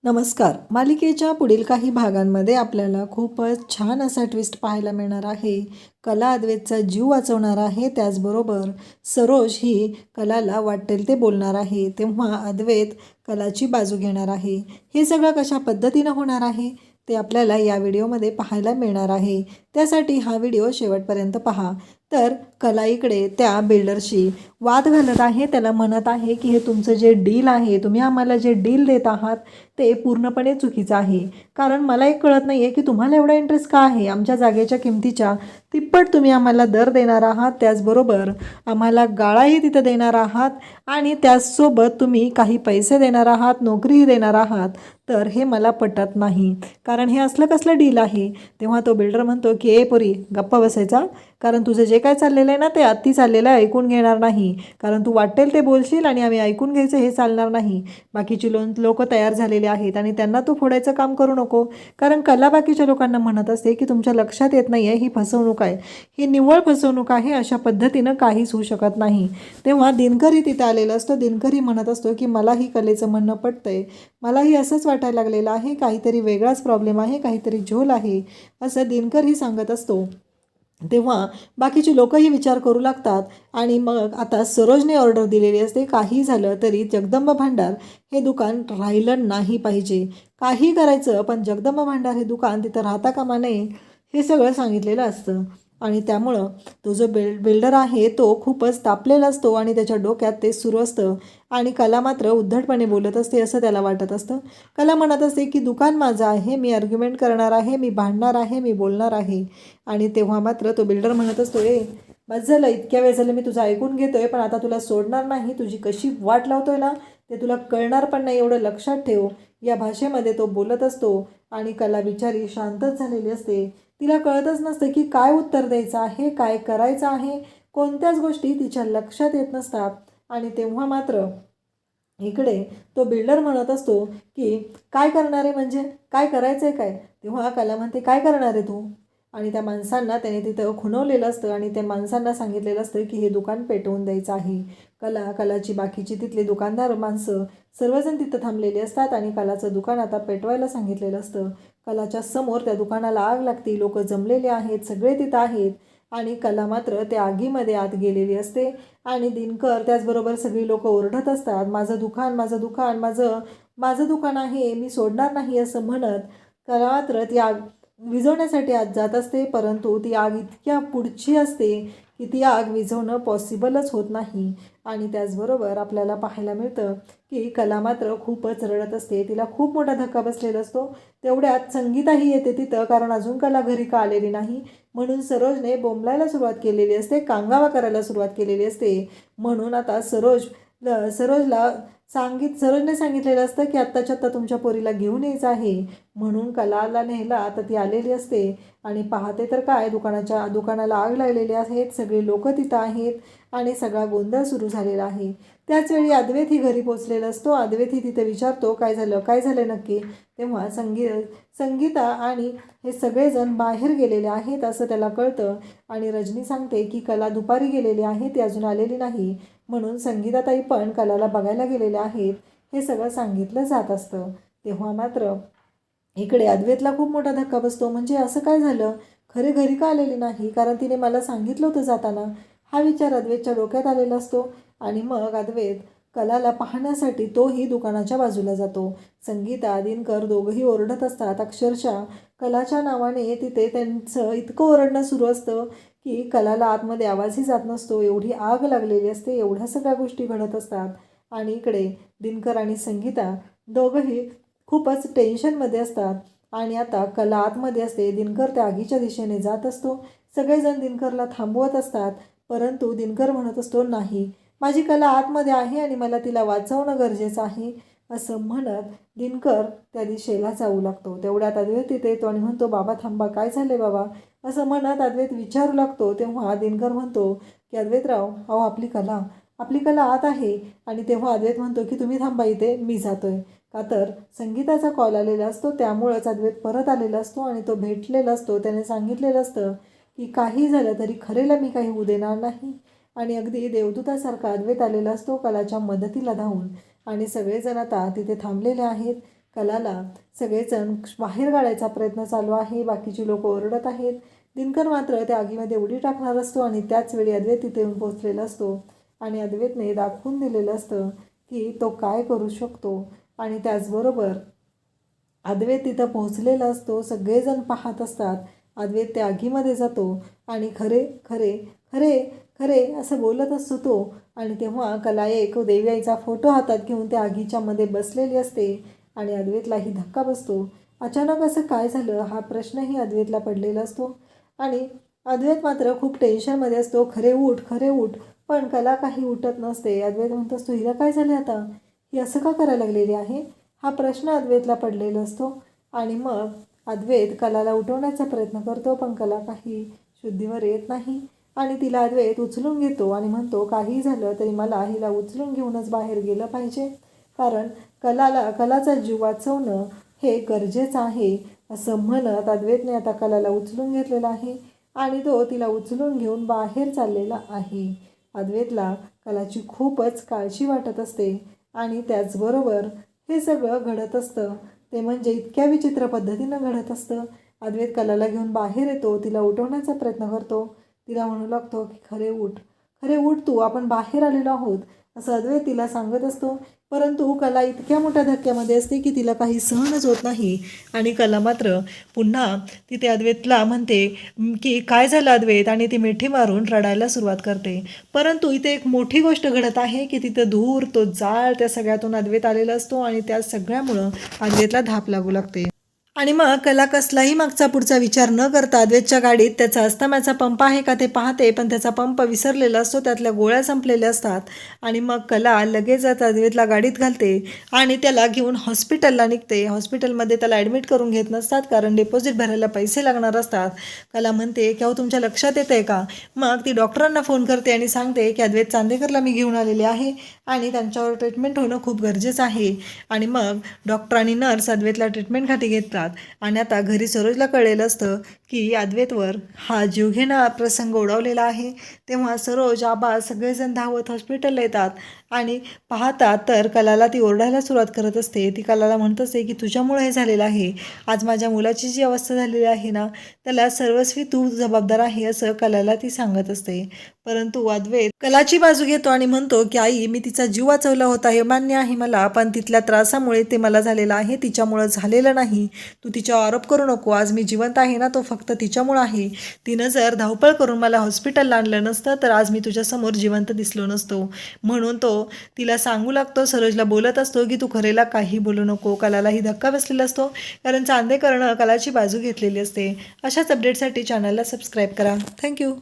नमस्कार. मालिकेच्या पुढील काही भागांमध्ये आपल्याला खूपच छान असा ट्विस्ट पाहायला मिळणार आहे. कला अद्वैतचा जीव वाचवणार आहे. त्याचबरोबर सरोज ही कलाला वाटेल ते बोलणार आहे. तेव्हा अद्वैत कलाची बाजू घेणार आहे. हे सगळं कशा पद्धतीनं होणार आहे ते आपल्याला या व्हिडिओमध्ये पाहायला मिळणार आहे. त्यासाठी हा व्हिडिओ शेवटपर्यंत पहा. तर कला इकडे त्या बिल्डरशी वाद घालत आहे. त्याला म्हणत आहे की हे तुमचं जे डील आहे, तुम्ही आम्हाला जे डील देत आहात ते पूर्णपणे चुकीचं आहे. कारण मला एक कळत नाही आहे की तुम्हाला एवढा इंटरेस्ट का आहे. आमच्या जागेच्या किमतीच्या तिप्पट तुम्ही आम्हाला दर देणार आहात, त्याचबरोबर आम्हाला गाळाही तिथं देणार आहात आणि त्याचसोबत तुम्ही काही पैसे देणार आहात, नोकरीही देणार आहात. तर हे मला पटत नाही, कारण हे असलं कसलं डील आहे. तेव्हा तो बिल्डर म्हणतो की ए पोरी गप्पा बसायचा, कारण तुझं जे काय चाललेलं आहे ना ते अति चाललेलं आहे, ऐकून घेणार नाही. कारण तू वाटेल ते बोलशील आणि आम्ही ऐकून घ्यायचं हे चालणार नाही. बाकीची लोक तयार झालेले आहेत आणि त्यांना तू फोडायचं काम करू नको. कारण कला बाकीच्या लोकांना म्हणत असते की तुमच्या लक्षात येत नाही आहे ही फसवणूक आहे, ही निव्वळ फसवणूक आहे, अशा पद्धतीनं काहीच होऊ शकत नाही. तेव्हा दिनकरही तिथं आलेला असतो. दिनकरही म्हणत असतो की मलाही कलेचं म्हणणं पटतंय, मलाही असंच वाटायला लागलेलं आहे, काहीतरी वेगळाच प्रॉब्लेम आहे, काहीतरी झोल आहे, असं दिनकरही सांगत असतो. तेव्हा बाकीचे लोकही विचार करू लागतात आणि मग आता सरोजने ऑर्डर दिलेली असते, काही झालं तरी जगदंबा भांडार हे दुकान राहिलं नाही पाहिजे. काही करायचं पण जगदंबा भांडार हे दुकान तिथं राहता कामा नये, हे सगळं सांगितलेलं असतं. आणि त्यामुळं तो जो बिल्डर आहे तो खूपच तापलेला असतो आणि त्याच्या डोक्यात ते सुरू असतं. आणि कला मात्र उद्धटपणे बोलत असते असं त्याला वाटत असतं. कला म्हणत असते की दुकान माझं आहे, मी आर्ग्युमेंट करणार आहे, मी भांडणार आहे, मी बोलणार आहे. आणि तेव्हा मात्र तो बिल्डर म्हणत असतो, बस झालं, इतक्या वेळ झालं मी तुझं ऐकून घेतोय, पण आता तुला सोडणार नाही. तुझी कशी वाट लावतोय ना ते तुला कळणार पण नाही, एवढं लक्षात ठेव. या भाषेमध्ये तो बोलत असतो आणि कला बिचारी शांतच झालेली असते. तिला कळतच नसतं की काय उत्तर द्यायचं आहे, काय करायचं आहे. कोणत्याच गोष्टी तिच्या लक्षात येत नसतात. आणि तेव्हा मात्र इकडे तो बिल्डर म्हणत असतो की काय करणार आहे, म्हणजे काय करायचं आहे काय. तेव्हा कला म्हणते काय करणार आहे तू. आणि त्या माणसांना त्याने तिथं खुणवलेलं असतं आणि त्या माणसांना सांगितलेलं असतं की हे दुकान पेटवून द्यायचं आहे. कलाची बाकीची तिथले दुकानदार माणसं सर्वजण तिथं थांबलेले असतात आणि कलाचं दुकान आता पेटवायला सांगितलेलं असतं. कलाच्या समोर त्या दुकानाला आग लागते, लोक जमलेले आहेत, सगळे तिथं आहेत. आणि कला मात्र त्या आगीमध्ये आत गेलेली असते. आणि दिनकर त्याचबरोबर सगळी लोक ओरडत असतात, माझं दुकान, माझं दुकान, माझं माझं दुकान आहे, मी सोडणार नाही, असं म्हणत कला मात्र ती आग विझवण्यासाठी आत जात असते. परंतु ती आग इतक्या पुढची असते की ती आग विझवणं पॉसिबलच होत नाही. आणि त्याचबरोबर आपल्याला पाहायला मिळतं की कला मात्र खूपच रडत असते, तिला खूप मोठा धक्का बसलेला असतो. तेवढ्यात संगीताही येते तिथं, कारण अजून कला घरी का आलेली नाही म्हणून सरोजने बोंबलायला सुरुवात केलेली असते, कांगावा करायला सुरुवात केलेली असते. म्हणून आता सरोजने सांगितलेलं असतं की आत्ताच्या आत्ता तुमच्या पोरीला घेऊन यायचं आहे. म्हणून कलाला नेहला आता ती आलेली असते आणि पाहते तर काय, दुकानाला आग लागलेली आहेत, सगळे लोक तिथं आहेत आणि सगळा गोंधळ सुरू झालेला आहे. त्याचवेळी अद्वैतही घरी पोचलेला असतो. अद्वैतही तिथे विचारतो काय झालं नक्की. तेव्हा संगीता आणि हे सगळेजण बाहेर गेलेले आहेत असं त्याला कळतं. आणि रजनी सांगते की कला दुपारी गेलेली आहे, ती अजून आलेली नाही. म्हणून संगीताताई पण कलाला बघायला गेलेल्या आहेत, हे सगळं सांगितलं जात असतं. तेव्हा मात्र इकडे अद्वैतला खूप मोठा धक्का बसतो, म्हणजे असं काय झालं, खरे घरी का आलेली नाही, कारण तिने मला सांगितलं होतं जाताना. हा विचार अद्वैतच्या डोक्यात आलेला असतो. आणि मग अद्वैत कलाला पाहण्यासाठी तोही दुकानाच्या बाजूला जातो. संगीता दिनकर दोघंही ओरडत असतात. अक्षरशः कलाच्या नावाने तिथे त्यांचं इतकं ओरडणं सुरू असतं की कलाला आतमध्ये आवाजही जात नसतो, एवढी आग लागलेली असते, एवढ्या सगळ्या गोष्टी घडत असतात. आणि इकडे दिनकर आणि संगीता दोघंही खूपच टेन्शनमध्ये असतात. आणि आता कला आतमध्ये असते, दिनकर त्या आगीच्या दिशेने जात असतो. सगळेजण दिनकरला थांबवत असतात, परंतु दिनकर म्हणत असतो नाही, माझी कला आतमध्ये आहे आणि मला तिला वाचवणं गरजेचं आहे, असं म्हणत दिनकर त्या दिशेला जाऊ लागतो. तेवढ्यात अद्वैत तिथे येतो आणि म्हणतो, बाबा थांबा, काय झाले बाबा, असं म्हणत अद्वैत विचारू लागतो. तेव्हा दिनकर म्हणतो की अद्वैतराव, अहो आपली कला आत आहे. आणि तेव्हा अद्वैत म्हणतो की तुम्ही थांबा इथे, मी जातोय. का तर संगीताचा कॉल आलेला असतो, त्यामुळंच अद्वैत परत आलेला असतो आणि तो भेटलेला असतो. त्याने सांगितलेलं असतं की काही झालं तरी खरेला मी काही होऊ देणार नाही. आणि अगदी देवदूतासारखा अद्वैत आलेला असतो कलाच्या मदतीला धावून. आणि सगळेजण आता तिथे थांबलेले आहेत. कलाला सगळेजण बाहेर काढायचा प्रयत्न चालू आहे. बाकीची लोक ओरडत आहेत. दिनकर मात्र त्या आगीमध्ये उडी टाकणार असतो आणि त्याच वेळी अद्वैत तिथे येऊन पोहोचलेला असतो आणि अद्वैतने दाखवून दिलेलं असतं की तो काय करू शकतो. आणि त्याचबरोबर अद्वैत तिथं पोहोचलेला असतो. सगळेजण पाहत असतात. अद्वैत त्या आगीमध्ये जातो आणि खरे खरे खरे खरे असं बोलत असतो तो. आणि तेव्हा कला एक देवी आईचा फोटो हातात घेऊन त्या आगीच्या मध्ये बसलेली असते आणि अद्वैतलाही धक्का बसतो. अचानक असं काय झालं हा प्रश्नही अद्वैतला पडलेला असतो आणि अद्वैत मात्र खूप टेन्शनमध्ये असतो. खरे उठ. पण कला काही उठत नसते. अद्वैत म्हणत असतो हिला काय झालं आता, ही असं का करायला लागलेली आहे, हा प्रश्न अद्वैतला पडलेला असतो. आणि मग अद्वैत कलाला उठवण्याचा प्रयत्न करतो पण कला काही शुद्धीवर येत नाही आणि तिला अद्वैत उचलून घेतो आणि म्हणतो काही झालं तरी मला हिला उचलून घेऊनच बाहेर गेलं पाहिजे, कारण कलाचा जीव वाचवणं हे गरजेचं आहे. असं म्हणत अद्वैतने आता कलाला उचलून घेतलेला आहे आणि तो तिला उचलून घेऊन बाहेर चाललेला आहे. अद्वैतला कलाची खूपच काळजी वाटत असते आणि त्याचबरोबर हे सगळं घडत असतं ते म्हणजे इतक्या विचित्र पद्धतीनं घडत असतं. अद्वैत कलाला घेऊन बाहेर येतो, तिला उठवण्याचा प्रयत्न करतो. तिला म्हणू लागतो की खरे उठ तू, आपण बाहेर आलेलो आहोत, असं अद्वैत तिला सांगत असतो. परंतु कला इतक्या मोठ्या धक्क्यामध्ये असते की तिला काही सहनच होत नाही आणि कला मात्र पुन्हा तिथे अद्वैतला म्हणते की काय झालं अद्वैत, आणि ती मिठी मारून रडायला सुरुवात करते. परंतु इथे एक मोठी गोष्ट घडत आहे की तिथं धूर तो जाळ त्या सगळ्यातून अद्वैत आलेला असतो आणि त्या सगळ्यामुळं अद्वैतला धाप लागू लागते. आणि मग कला कसलाही मागचा पुढचा विचार न करता अद्वैतच्या गाडीत त्याचा अस्थमाचा पंप आहे का ते पाहते, पण त्याचा पंप विसरलेला असतो, त्यातल्या गोळ्या संपलेल्या असतात. आणि मग कला लगेच अद्वैतला गाडीत घालते आणि त्याला घेऊन हॉस्पिटलला निघते. हॉस्पिटलमध्ये त्याला ॲडमिट करून घेत नसतात कारण डिपॉझिट भरायला पैसे लागणार असतात. कला म्हणते की अहो तुमच्या लक्षात येतं आहे का. मग ती डॉक्टरांना फोन करते आणि सांगते की अद्वैत चांदेकरला मी घेऊन आलेले आहे आणि त्यांच्यावर ट्रीटमेंट होणं खूप गरजेचं आहे. आणि मग डॉक्टर आणि नर्स अद्वैतला ट्रीटमेंट हाती घेतात. आणि आता घरी सरोजला कळलेलं असतं की अद्वैतवर हा जीवघेणा प्रसंग ओढवलेला आहे. तेव्हा सरोज आबा सगळेजण धावत हॉस्पिटलला येतात आणि पाहतात तर कलाला ती ओरडायला सुरुवात करत असते. ती कलाला म्हणत असते की तुझ्यामुळे हे झालेलं आहे, आज माझ्या मुलाची जी अवस्था झालेली आहे ना त्याला सर्वस्वी तू जबाबदार आहे, असं कलाला ती सांगत असते. परंतु अद्वैत कलाची बाजू घेतो आणि म्हणतो की आई मी तिचा जीव वाचवला होता हे मान्य आहे मला, पण तिथल्या त्रासामुळे ते मला झालेलं आहे, तिच्यामुळं झालेलं नाही. तू तिच्यावर आरोप करू नको, आज मी जिवंत आहे ना तो फक्त तिच्यामुळं आहे. तिनं जर धावपळ करून मला हॉस्पिटलला आणलं नसतं तर आज मी तुझ्यासमोर जिवंत दिसलो नसतो. म्हणून तो तिला सांगू लागतो, सरोजला बोलत असतो की तू खरेला काही बोलू नको. कलालाही धक्का बसलेला असतो कारण चांदेकरनं कलाची बाजू घेतलेली असते. अशाच अपडेटसाठी चॅनलला सबस्क्राईब करा. थँक्यू.